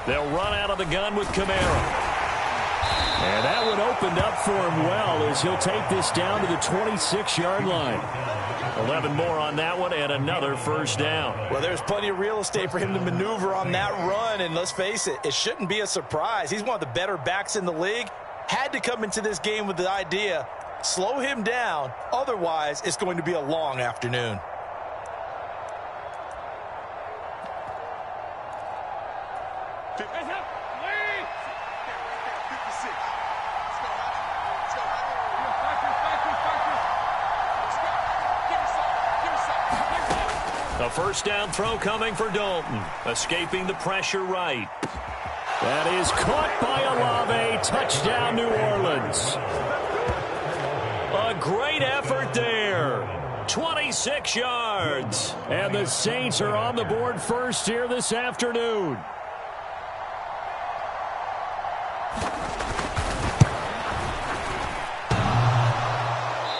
They'll run out of the gun with Kamara. And that one opened up for him well as he'll take this down to the 26-yard line. 11 more on that one and another first down. Well, there's plenty of real estate for him to maneuver on that run, and let's face it, it shouldn't be a surprise. He's one of the better backs in the league. Had to come into this game with the idea, slow him down, otherwise it's going to be a long afternoon. A first down throw coming for Dalton. Escaping the pressure right. That is caught by Olave. Touchdown, New Orleans. A great effort there. 26 yards. And the Saints are on the board first here this afternoon.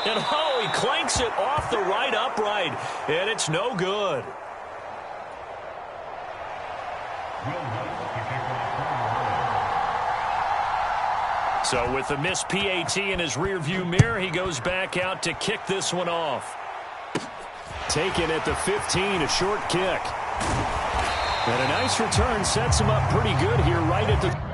And oh, he clanks it off the right upright. And it's no good. So with the missed PAT in his rearview mirror, he goes back out to kick this one off. Taken at the 15, a short kick. And a nice return sets him up pretty good here right at the...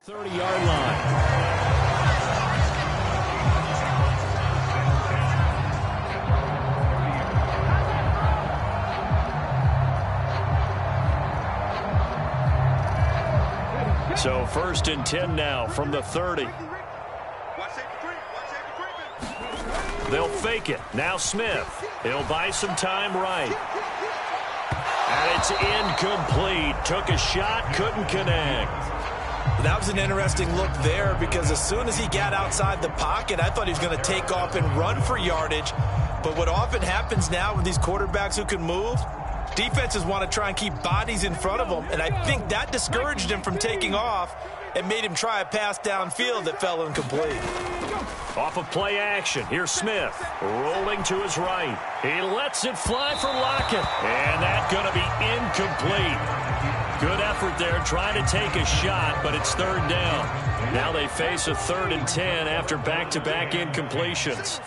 ...30-yard line. So first and 10 now from the 30. They'll fake it. Now Smith. He'll buy some time right. And it's incomplete. Took a shot, couldn't connect. That was an interesting look there because as soon as he got outside the pocket, I thought he was going to take off and run for yardage. But what often happens now with these quarterbacks who can move, defenses want to try and keep bodies in front of them, and I think that discouraged him from taking off and made him try a pass downfield that fell incomplete. Off of play action, here's Smith, rolling to his right. He lets it fly for Lockett, and that's going to be incomplete. Good effort there, trying to take a shot, but it's third down. Now they face a 3rd and 10 after back-to-back incompletions.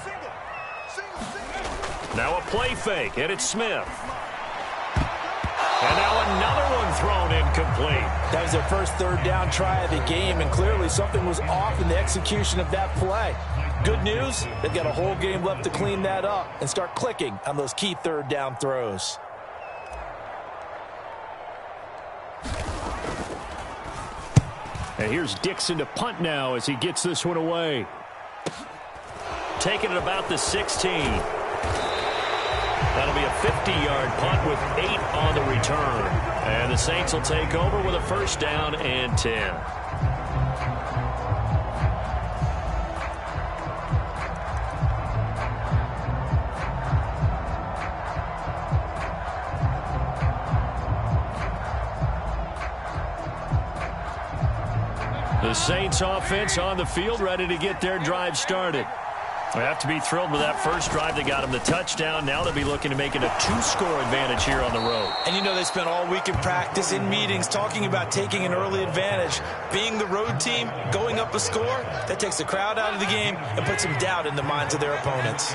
Now a play fake, and it's Smith. And now another one thrown incomplete. That was their first third down try of the game, and clearly something was off in the execution of that play. Good news, they've got a whole game left to clean that up and start clicking on those key third down throws. And here's Dixon to punt now as he gets this one away. Taking it about the 16. That'll be a 50-yard punt with 8 on the return. And the Saints will take over with a first down and 10. The Saints offense on the field ready to get their drive started. They have to be thrilled with that first drive. They got them the touchdown. Now they'll be looking to make it a 2-score advantage here on the road. And you know they spent all week in practice, in meetings, talking about taking an early advantage. Being the road team, going up a score, that takes the crowd out of the game and puts some doubt in the minds of their opponents.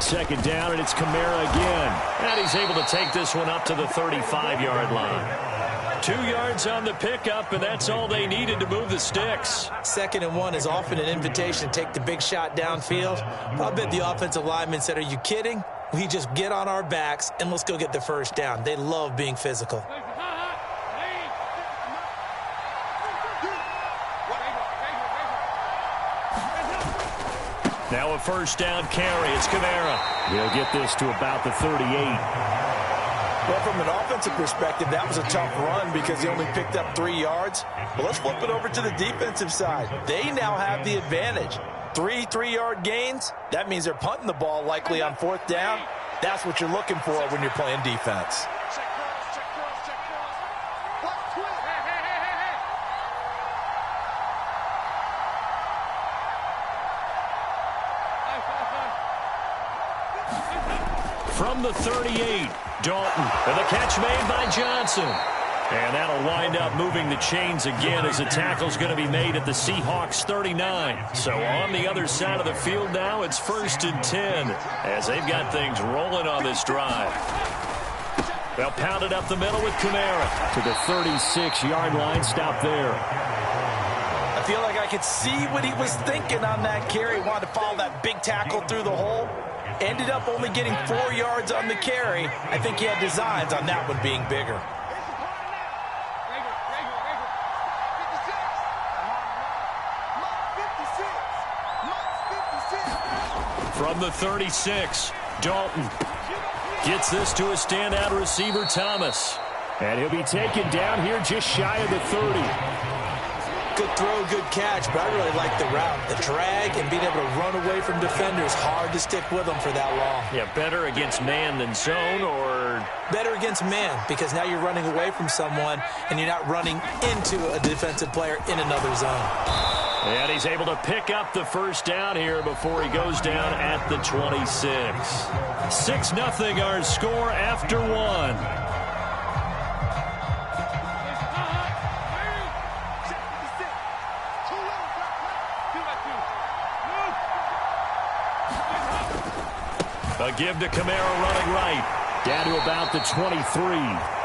Second down, and it's Kamara again. And he's able to take this one up to the 35-yard line. 2 yards on the pickup, and that's all they needed to move the sticks. 2nd and 1 is often an invitation to take the big shot downfield. I bet the offensive lineman said, "Are you kidding? We just get on our backs and let's go get the first down." They love being physical. Now a first down carry. It's Kamara. He'll get this to about the 38. Well, from an offensive perspective, that was a tough run because he only picked up 3 yards. But let's flip it over to the defensive side. They now have the advantage. 3 3-yard gains. That means they're punting the ball likely on 4th down. That's what you're looking for when you're playing defense. From the 38, Dalton, and the catch made by Johnson. And that'll wind up moving the chains again as the tackle's going to be made at the Seahawks 39. So on the other side of the field now, it's 1st and 10 as they've got things rolling on this drive. They'll pound it up the middle with Kamara to the 36-yard line. Stop there. I feel like I could see what he was thinking on that carry. Wanted to follow that big tackle through the hole. Ended up only getting 4 yards on the carry. I think he had designs on that one being bigger. From the 36, Dalton gets this to a standout receiver, Thomas. And he'll be taken down here just shy of the 30. Good throw, good catch, but I really like the route. The drag and being able to run away from defenders, hard to stick with them for that long. Yeah, better against man than zone, or? Better against man, because now you're running away from someone and you're not running into a defensive player in another zone. And he's able to pick up the first down here before he goes down at the 26. 6-0 our score after one. A give to Kamara running right. Down to about the 23.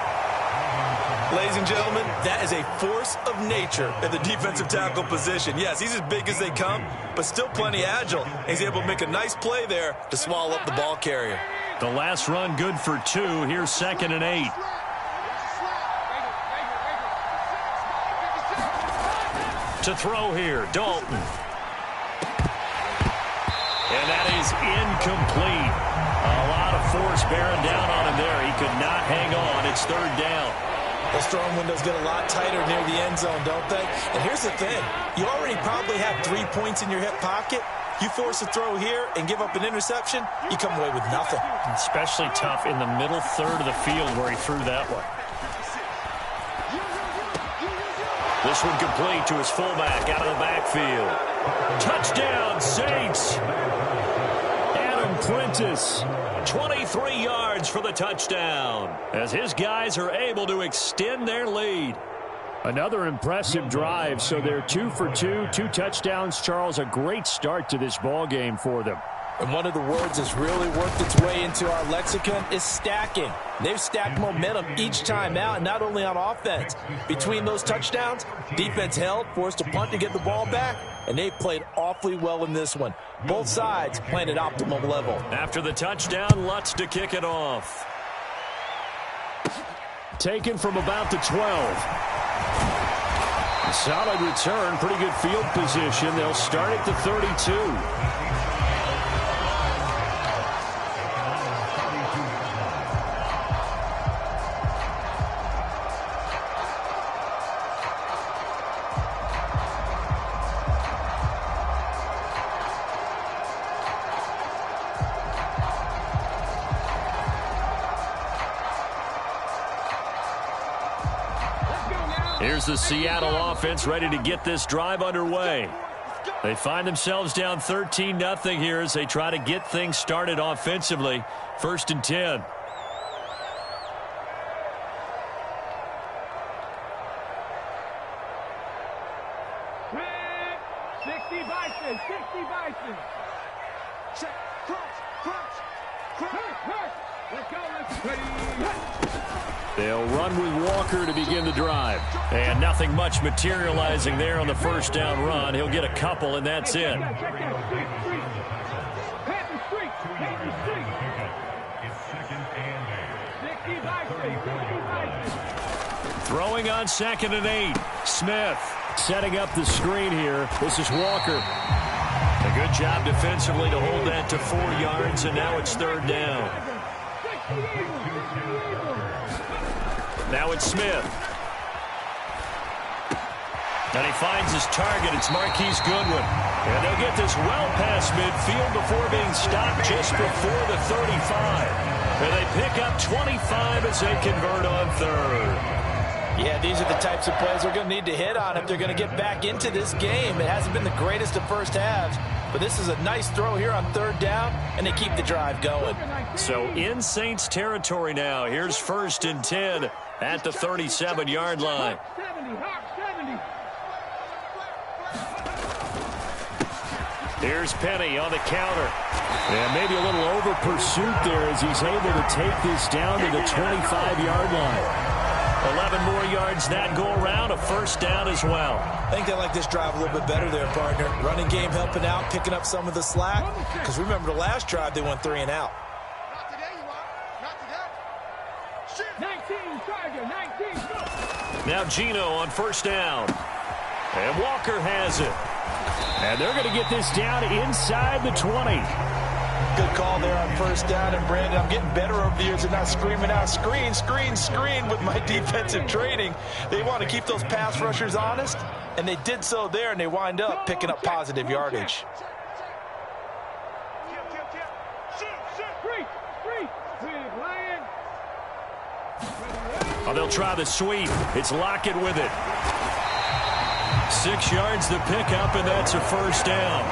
Ladies and gentlemen, that is a force of nature at the defensive tackle position. Yes, he's as big as they come, but still plenty agile. He's able to make a nice play there to swallow up the ball carrier. The last run good for 2. Here's 2nd and 8. To throw here, Dalton. And that is incomplete. A lot of force bearing down on him there. He could not hang on. It's 3rd down. Those throwing windows get a lot tighter near the end zone, don't they? And here's the thing. You already probably have 3 points in your hip pocket. You force a throw here and give up an interception, you come away with nothing. Especially tough in the middle third of the field where he threw that one. This one complete to his fullback out of the backfield. Touchdown, Saints. Adam Prentice, 23 yards for the touchdown, as his guys are able to extend their lead. Another impressive drive, so they're 2 for 2, 2 touchdowns. Charles, a great start to this ball game for them. And one of the words that's really worked its way into our lexicon is stacking. They've stacked momentum each time out, not only on offense. Between those touchdowns, defense held, forced a punt to get the ball back, and they played awfully well in this one. Both sides playing at optimum level. After the touchdown, Lutz to kick it off. Taken from about the 12. Solid return, pretty good field position. They'll start at the 32. Here's the Seattle offense ready to get this drive underway. They find themselves down 13-0 here as they try to get things started offensively. 1st and 10. They'll run with Walker to begin the drive. And nothing much materializing there on the first down run. He'll get a couple, and that's it. Throwing on 2nd and 8. Smith setting up the screen here. This is Walker. A good job defensively to hold that to 4 yards, and now it's 3rd down. Now it's Smith. And he finds his target. It's Marquise Goodwin. And they'll get this well past midfield before being stopped just before the 35. And they pick up 25 as they convert on third. Yeah, these are the types of plays they're going to need to hit on if they're going to get back into this game. It hasn't been the greatest of first halves, but this is a nice throw here on third down, and they keep the drive going. So in Saints territory now. Here's 1st and 10 at the 37-yard line. Here's Penny on the counter. And maybe a little over pursuit there as he's able to take this down to the 25-yard line. 11 more yards that go around, a 1st down as well. I think they like this drive a little bit better there, partner. Running game helping out, picking up some of the slack. Because remember the last drive, they went 3 and out. Not today, you are. Not today. 19, Tiger, 19. Now Geno on 1st down. And Walker has it. And they're going to get this down inside the 20. Good call there on 1st down. And, Brandon, I'm getting better over the years and not screaming out, screen, screen, screen with my defensive training. They want to keep those pass rushers honest, and they did so there, and they wind up picking up positive yardage. Oh, they'll try the sweep. It's Lockett with it. 6 yards the pickup, and that's a 1st down.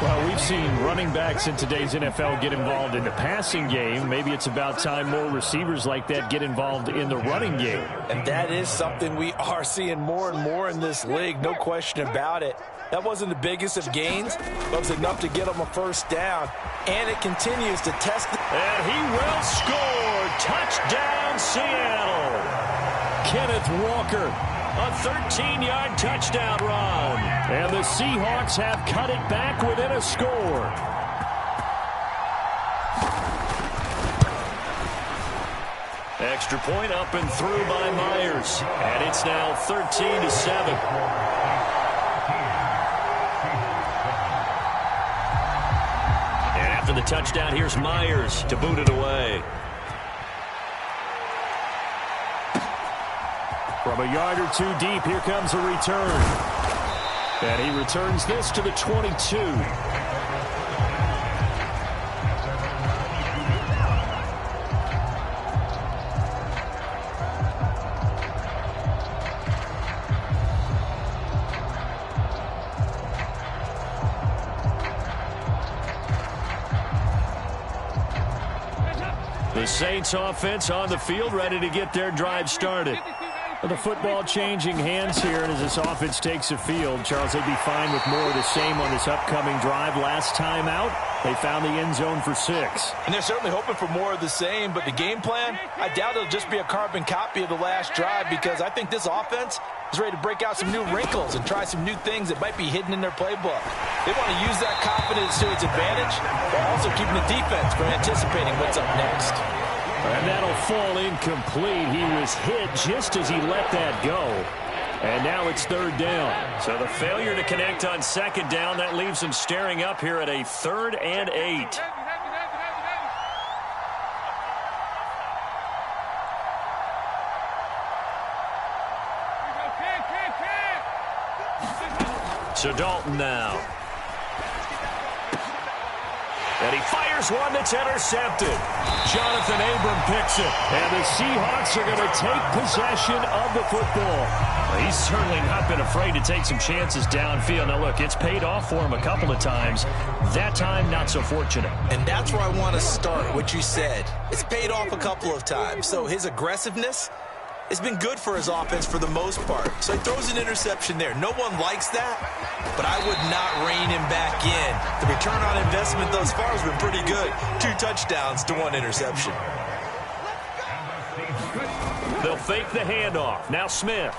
Well, we've seen running backs in today's NFL get involved in the passing game. Maybe it's about time more receivers like that get involved in the running game. And that is something we are seeing more and more in this league, no question about it. That wasn't the biggest of gains, but it was enough to get them a 1st down. And it continues to test. And he will score. Touchdown, Seattle. Kenneth Walker. A 13-yard touchdown run. And the Seahawks have cut it back within a score. Extra point up and through by Myers. And it's now 13-7. And after the touchdown, here's Myers to boot it away. From a yard or 2 deep, here comes a return. And he returns this to the 22. The Saints offense on the field, ready to get their drive started. The football changing hands here, and as this offense takes the field, Charles, they'd be fine with more of the same on this upcoming drive. Last time out, they found the end zone for 6. And they're certainly hoping for more of the same, but the game plan, I doubt it'll just be a carbon copy of the last drive, because I think this offense is ready to break out some new wrinkles and try some new things that might be hidden in their playbook. They want to use that confidence to its advantage, while also keeping the defense from anticipating what's up next. And that'll fall incomplete. He was hit just as he let that go. And now it's 3rd down. So the failure to connect on 2nd down, that leaves him staring up here at a 3rd and 8. So Dalton now. And he fires one that's intercepted. Jonathan Abram picks it. And the Seahawks are going to take possession of the football. Well, he's certainly not been afraid to take some chances downfield. Now, look, it's paid off for him a couple of times. That time, not so fortunate. And that's where I want to start, what you said. It's paid off a couple of times. So his aggressiveness has been good for his offense for the most part. So he throws an interception there. No one likes that, but I would not rein him back in. The return on investment thus far has been pretty good. 2 touchdowns to 1 interception. They'll fake the handoff. Now Smith.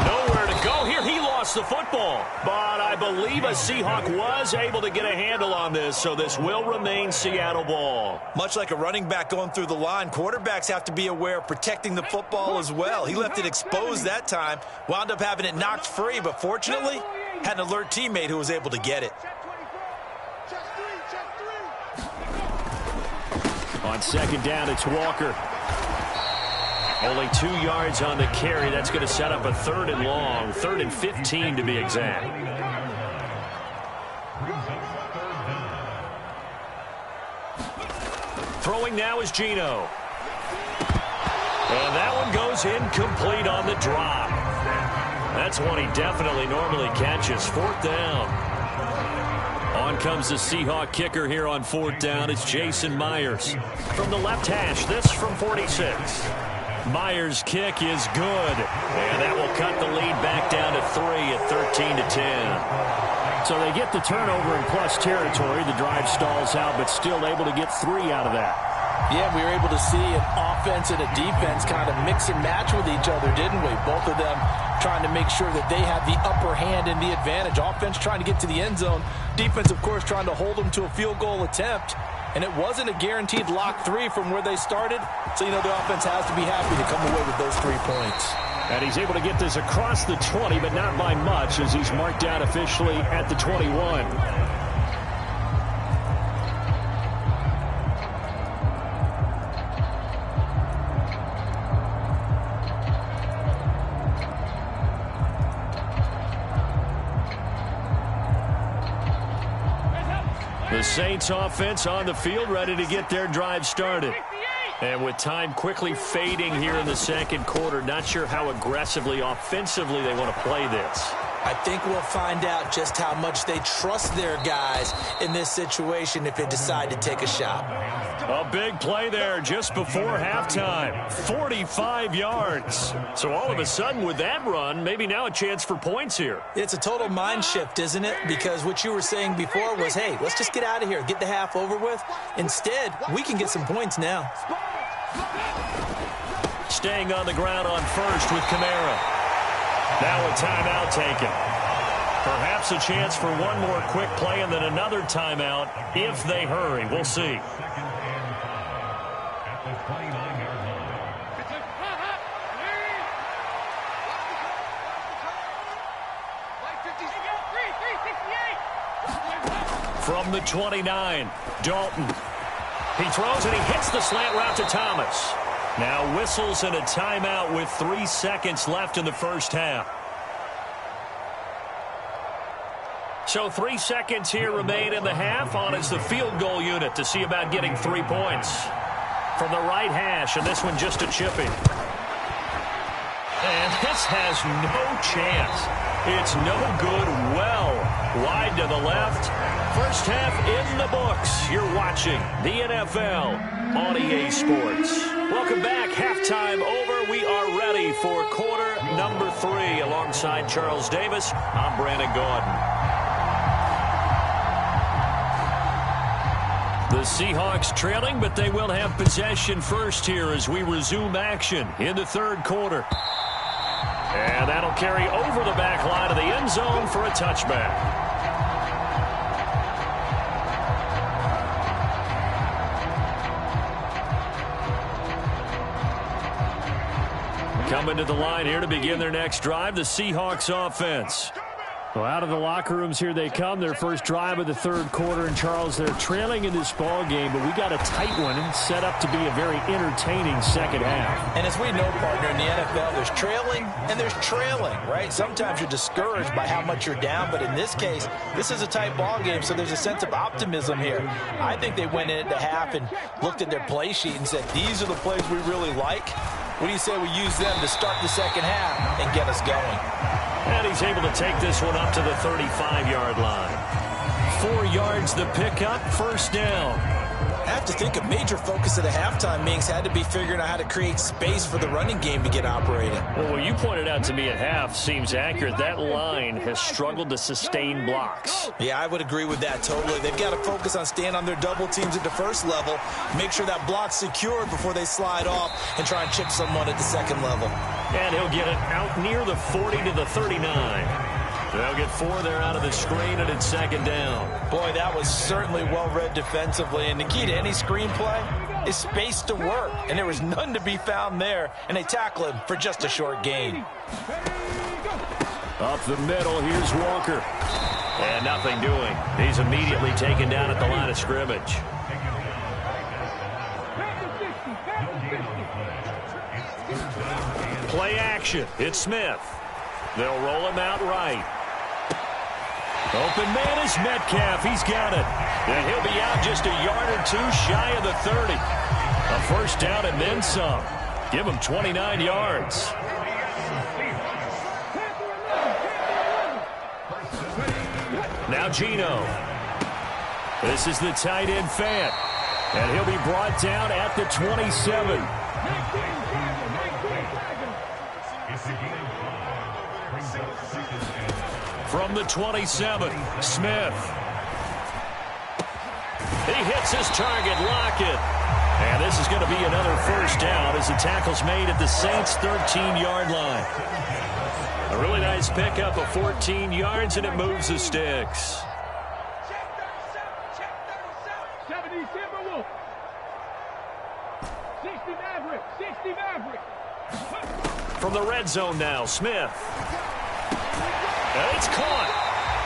Nowhere to go here. He lost the football. But I believe a Seahawk was able to get a handle on this, so this will remain Seattle ball. Much like a running back going through the line, quarterbacks have to be aware of protecting the football as well. He left it exposed that time, wound up having it knocked free, but fortunately had an alert teammate who was able to get it. On 2nd down, it's Walker. Only 2 yards on the carry. That's going to set up a 3rd and long, 3rd and 15 to be exact. Throwing now is Geno. And that one goes incomplete on the drop. That's one he definitely normally catches. 4th down. On comes the Seahawk kicker here on 4th down. It's Jason Myers. From the left hash, this from 46. Myers' kick is good. And that will cut the lead back down to 3 at 13-10. So they get the turnover in plus territory. The drive stalls out, but still able to get 3 out of that. Yeah, we were able to see an offense and a defense kind of mix and match with each other, didn't we? Both of them trying to make sure that they had the upper hand and the advantage. Offense trying to get to the end zone. Defense, of course, trying to hold them to a field goal attempt. And it wasn't a guaranteed lock 3 from where they started. So, you know, the offense has to be happy to come away with those 3 points. And he's able to get this across the 20, but not by much, as he's marked out officially at the 21. The Saints offense on the field, ready to get their drive started. And with time quickly fading here in the second quarter, not sure how aggressively, offensively they want to play this. I think we'll find out just how much they trust their guys in this situation if they decide to take a shot. A big play there just before halftime. 45 yards. So all of a sudden with that run, maybe now a chance for points here. It's a total mind shift, isn't it? Because what you were saying before was, hey, let's just get out of here, get the half over with. Instead, we can get some points now. Staying on the ground on first with Kamara. Now a timeout taken. Perhaps a chance for one more quick play and then another timeout if they hurry. We'll see. From the 29, Dalton. He throws and he hits the slant route to Thomas. Now whistles and a timeout with 3 seconds left in the first half. So 3 seconds here remain in the half. On is the field goal unit to see about getting 3 points. From the right hash, and this one just a chipping. And this has no chance. It's no good. Well, wide to the left. First half in the books. You're watching the NFL on EA Sports. Welcome back. Halftime over. We are ready for quarter number 3. Alongside Charles Davis, I'm Brandon Gaudin. The Seahawks trailing, but they will have possession first here as we resume action in the third quarter. And that'll carry over the back line of the end zone for a touchback. Coming to the line here to begin their next drive, the Seahawks offense. Well, out of the locker rooms here they come, their first drive of the third quarter. And, Charles, they're trailing in this ball game, but we got a tight one and set up to be a very entertaining second half. And as we know, partner, in the NFL, there's trailing and there's trailing, right? Sometimes you're discouraged by how much you're down, but in this case, this is a tight ball game, so there's a sense of optimism here. I think they went into half and looked at their play sheet and said, these are the plays we really like. What do you say we use them to start the second half and get us going? And he's able to take this one up to the 35-yard line. 4 yards the pickup, first down. I have to think a major focus of the halftime meetings had to be figuring out how to create space for the running game to get operating. Well, what you pointed out to me at half seems accurate. That line has struggled to sustain blocks. Yeah, I would agree with that totally. They've got to focus on staying on their double teams at the first level, make sure that block's secured before they slide off and try and chip someone at the second level. And he'll get it out near the 40 to the 39. They'll get 4 there out of the screen, and it's second down. Boy, that was certainly well-read defensively. And the key to any screenplay is space to work. And there was none to be found there. And they tackle him for just a short gain. Up the middle, here's Walker. And nothing doing. He's immediately taken down at the line of scrimmage. Play action. It's Smith. They'll roll him out right. Open man is Metcalf. He's got it. And he'll be out just a yard or two shy of the 30. A first down and then some. Give him 29 yards. Now Geno. This is the tight end Fant. And he'll be brought down at the 27. From the 27, Smith. He hits his target, Lockett. And this is going to be another first down as the tackle's made at the Saints' 13-yard line. A really nice pickup of 14 yards, and it moves the sticks. From the red zone now, Smith. And it's caught.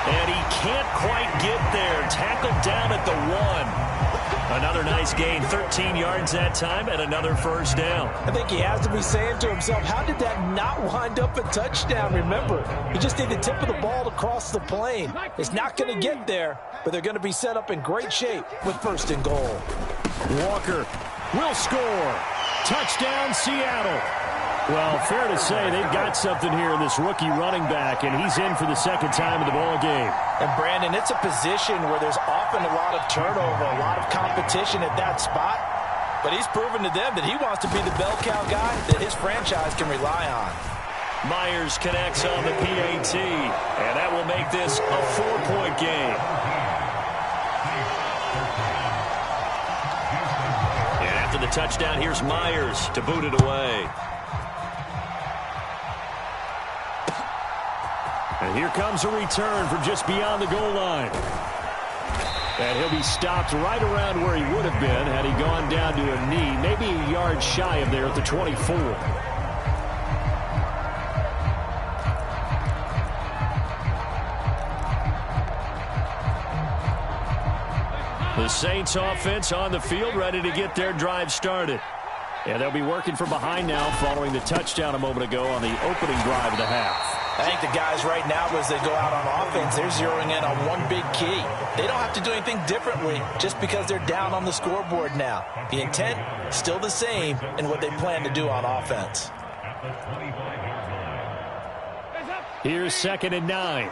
And he can't quite get there. Tackled down at the 1. Another nice gain, 13 yards that time, and another first down. I think he has to be saying to himself, how did that not wind up a touchdown? Remember, he just need the tip of the ball to cross the plane. It's not going to get there, but they're going to be set up in great shape with first and goal. Walker will score. Touchdown, Seattle. Well, fair to say they've got something here in this rookie running back, and he's in for the second time in the ball game. And, Brandon, it's a position where there's often a lot of turnover, a lot of competition at that spot. But he's proven to them that he wants to be the bell cow guy that his franchise can rely on. Myers connects on the PAT, and that will make this a 4-point game. And after the touchdown, here's Myers to boot it away. And here comes a return from just beyond the goal line. And he'll be stopped right around where he would have been had he gone down to a knee, maybe a yard shy of there at the 24. The Saints offense on the field, ready to get their drive started. And they'll be working from behind now following the touchdown a moment ago on the opening drive of the half. I think the guys right now, as they go out on offense, they're zeroing in on one big key. They don't have to do anything differently just because they're down on the scoreboard now. The intent, still the same in what they plan to do on offense. Here's 2nd and 9.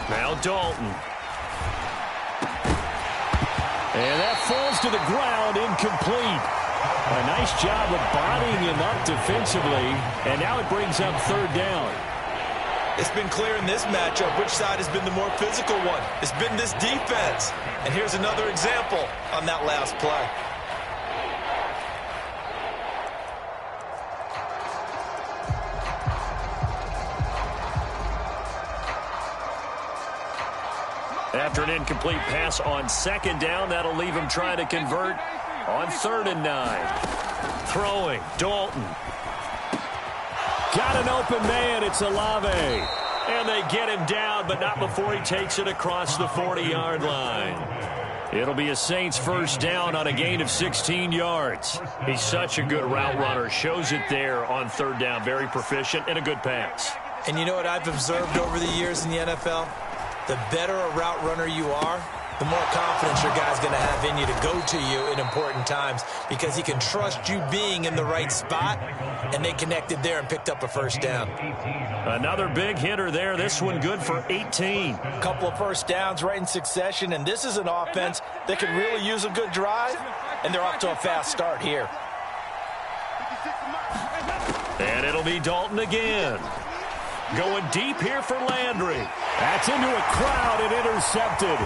Now Dalton. And that falls to the ground, incomplete. A nice job of bodying him up defensively, and now it brings up 3rd down. It's been clear in this matchup which side has been the more physical one. It's been this defense. And here's another example on that last play. After an incomplete pass on 2nd down, that'll leave him trying to convert on 3rd and 9. Throwing, Dalton. Got an open man, it's Olave. And they get him down, but not before he takes it across the 40-yard line. It'll be a Saints first down on a gain of 16 yards. He's such a good route runner. Shows it there on 3rd down. Very proficient and a good pass. And you know what I've observed over the years in the NFL? The better a route runner you are, the more confidence your guy's going to have in you to go to you in important times because he can trust you being in the right spot, and they connected there and picked up a first down. Another big hitter there. This one good for 18. A couple of first downs right in succession, and this is an offense that could really use a good drive, and they're off to a fast start here. And it'll be Dalton again. Going deep here for Landry. That's into a crowd and intercepted.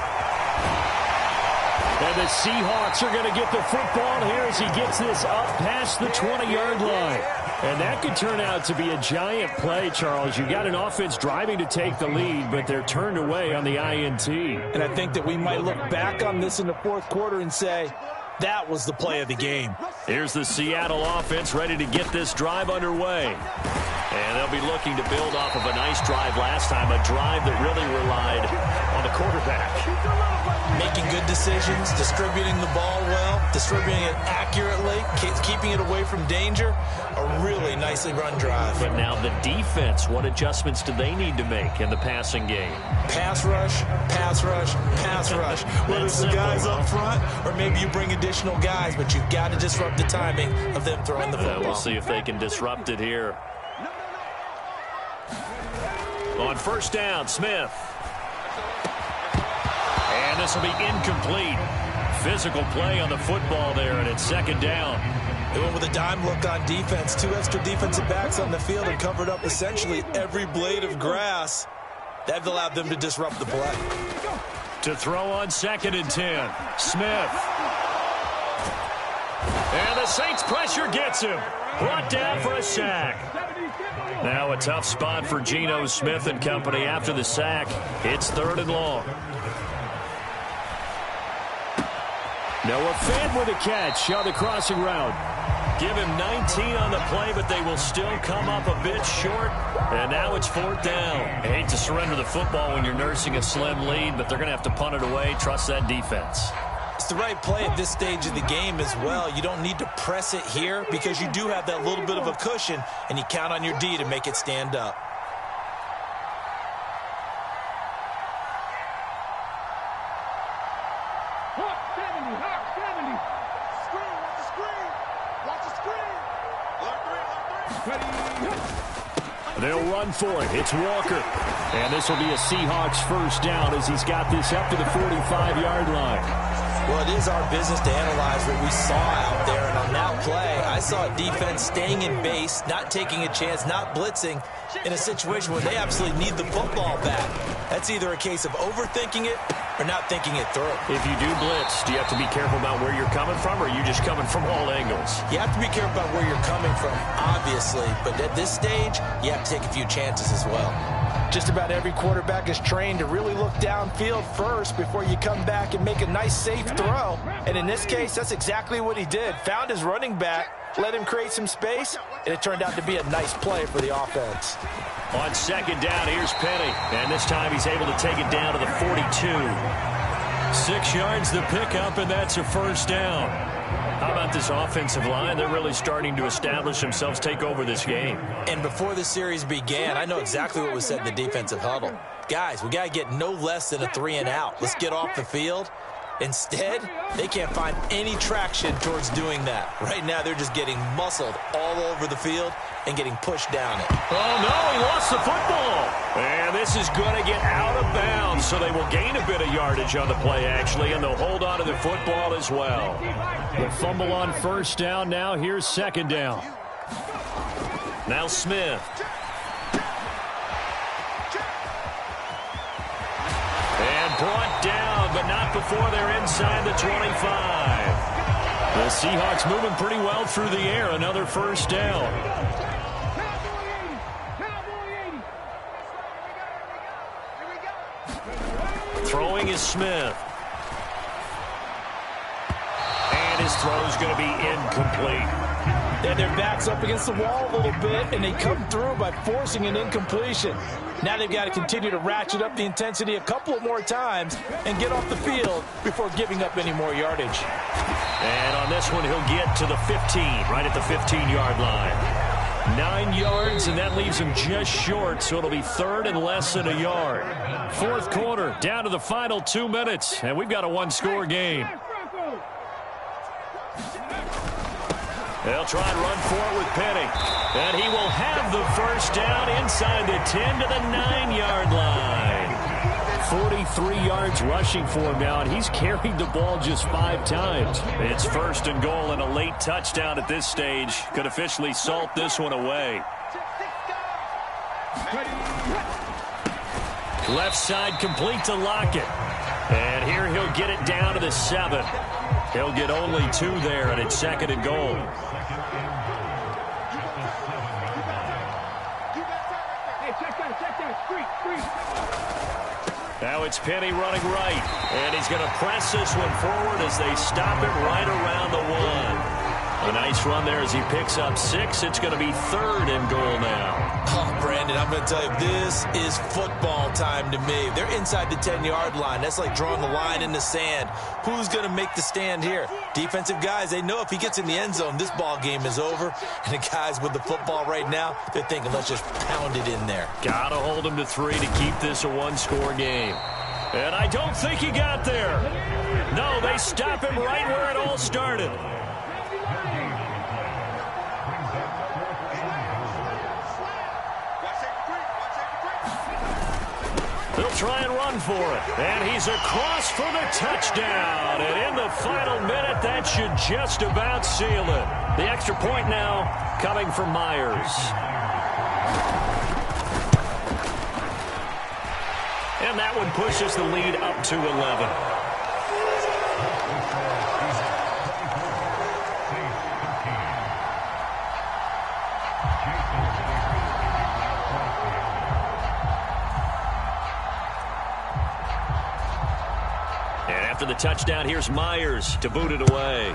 And the Seahawks are going to get the football here as he gets this up past the 20-yard line. And that could turn out to be a giant play, Charles. You got an offense driving to take the lead, but they're turned away on the INT. And I think that we might look back on this in the 4th quarter and say, That was the play of the game. Here's the Seattle offense ready to get this drive underway. And they'll be looking to build off of a nice drive last time, a drive that really relied on the quarterback. Making good decisions, distributing the ball well, distributing it accurately, keeping it away from danger. A really nicely run drive. But now the defense, what adjustments do they need to make in the passing game? Pass rush, pass rush, pass rush. Whether it's the guys up front or maybe you bring additional guys, but you've got to disrupt the timing of them throwing the football. We'll see if they can disrupt it here. On first down, Smith. And this will be incomplete. Physical play on the football there, and it's second down. They went with a dime look on defense. 2 extra defensive backs on the field and covered up essentially every blade of grass. That allowed them to disrupt the play. To throw on 2nd and 10, Smith. And the Saints pressure gets him. Brought down for a sack. Now a tough spot for Geno Smith and company after the sack. It's 3rd and long. Noah Fant with a catch on the crossing route. Give him 19 on the play, but they will still come up a bit short. And now it's 4th down. I hate to surrender the football when you're nursing a slim lead, but they're going to have to punt it away. Trust that defense. It's the right play at this stage of the game as well. You don't need to press it here because you do have that little bit of a cushion, and you count on your D to make it stand up. They'll run for it. It's Walker. And this will be a Seahawks first down as he's got this up to the 45-yard line. Well, it is our business to analyze what we saw out there. And on that play, I saw a defense staying in base, not taking a chance, not blitzing in a situation where they absolutely need the football back. That's either a case of overthinking it or not thinking it through. If you do blitz, do you have to be careful about where you're coming from, or are you just coming from all angles? You have to be careful about where you're coming from, obviously. But at this stage, you have to take a few chances as well. Just about every quarterback is trained to really look downfield first before you come back and make a nice, safe throw. And in this case, that's exactly what he did. Found his running back, let him create some space, and it turned out to be a nice play for the offense. On 2nd down, here's Penny. And this time he's able to take it down to the 42. 6 yards the pickup, and that's a first down. How about this offensive line? They're really starting to establish themselves, take over this game. And before the series began, I know exactly what was said in the defensive huddle. Guys, we got to get no less than a 3-and-out. Let's get off the field. Instead, they can't find any traction towards doing that. Right now, they're just getting muscled all over the field and getting pushed down it. Oh, no, he lost the football. And this is going to get out of bounds, so they will gain a bit of yardage on the play, actually, and they'll hold on to the football as well. The fumble on first down. Now here's 2nd down. Now Smith. And brought down, but not before they're inside the 25. The Seahawks moving pretty well through the air. Another first down. Throwing is Smith. And his throw's going to be incomplete. And their back's up against the wall a little bit, and they come through by forcing an incompletion. Now they've got to continue to ratchet up the intensity a couple of more times and get off the field before giving up any more yardage. And on this one, he'll get to the 15, right at the 15-yard line. 9 yards, and that leaves him just short, so it'll be 3rd and less than a yard. 4th quarter, down to the final 2 minutes, and we've got a one-score game. They'll try and run for it with Penny. And he will have the first down inside the 10 to the 9-yard line. 43 yards rushing for him now, and he's carried the ball just 5 times. It's 1st and goal, and a late touchdown at this stage could officially salt this one away. Left side complete to Lockett. And here he'll get it down to the 7. He'll get only 2 there, and it's 2nd and goal. Now it's Penny running right. And he's going to press this one forward as they stop it right around the 1. A nice run there as he picks up 6. It's going to be 3rd and goal now. Oh, Brandon, I'm going to tell you, this is football time to me. They're inside the 10-yard line. That's like drawing the line in the sand. Who's going to make the stand here? Defensive guys, they know if he gets in the end zone, this ball game is over. And the guys with the football right now, they're thinking, let's just pound it in there. Got to hold him to 3 to keep this a one-score game. And I don't think he got there. No, they stop him right where it all started. They'll try and run for it. And he's across for the touchdown. And in the final minute, that should just about seal it. The extra point now coming from Myers. And that one pushes the lead up to 11. After the touchdown, here's Myers to boot it away.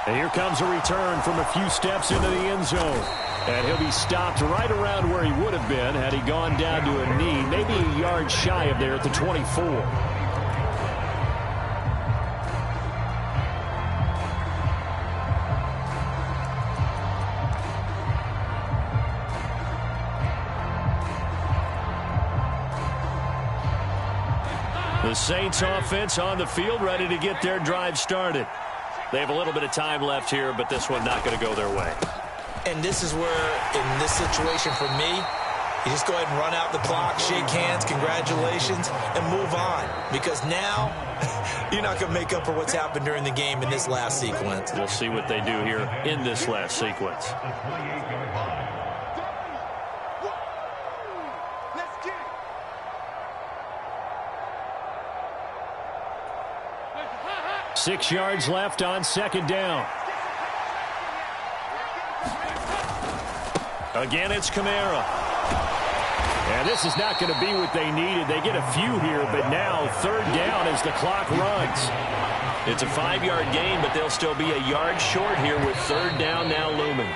And here comes a return from a few steps into the end zone. And he'll be stopped right around where he would have been had he gone down to a knee, maybe a yard shy of there at the 24. The Saints offense on the field, ready to get their drive started. They have a little bit of time left here, but this one not going to go their way. And this is where, in this situation for me, you just go ahead and run out the clock, shake hands, congratulations, and move on. Because now, you're not going to make up for what's happened during the game in this last sequence. We'll see what they do here in this last sequence. Let's get it. 6 yards left on 2nd down. Again, it's Kamara. And this is not going to be what they needed. They get a few here, but now 3rd down as the clock runs. It's a 5-yard gain, but they'll still be a yard short here with 3rd down now looming.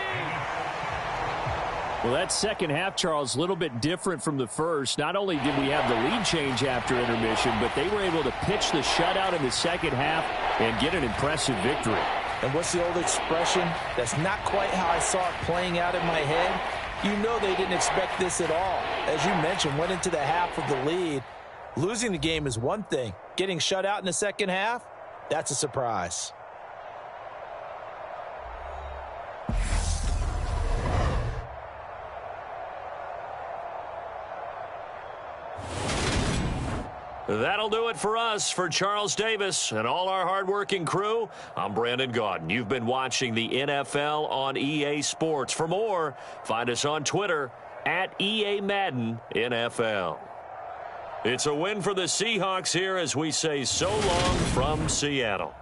Well, that second half, Charles, a little bit different from the first. Not only did we have the lead change after intermission, but they were able to pitch the shutout in the second half and get an impressive victory. And what's the old expression? That's not quite how I saw it playing out in my head. You know they didn't expect this at all. As you mentioned, went into the half of the lead. Losing the game is one thing. Getting shut out in the second half, that's a surprise. That'll do it for us. For Charles Davis and all our hardworking crew, I'm Brandon Gaudin. You've been watching the NFL on EA Sports. For more, find us on Twitter at EA Madden NFL. It's a win for the Seahawks here as we say so long from Seattle.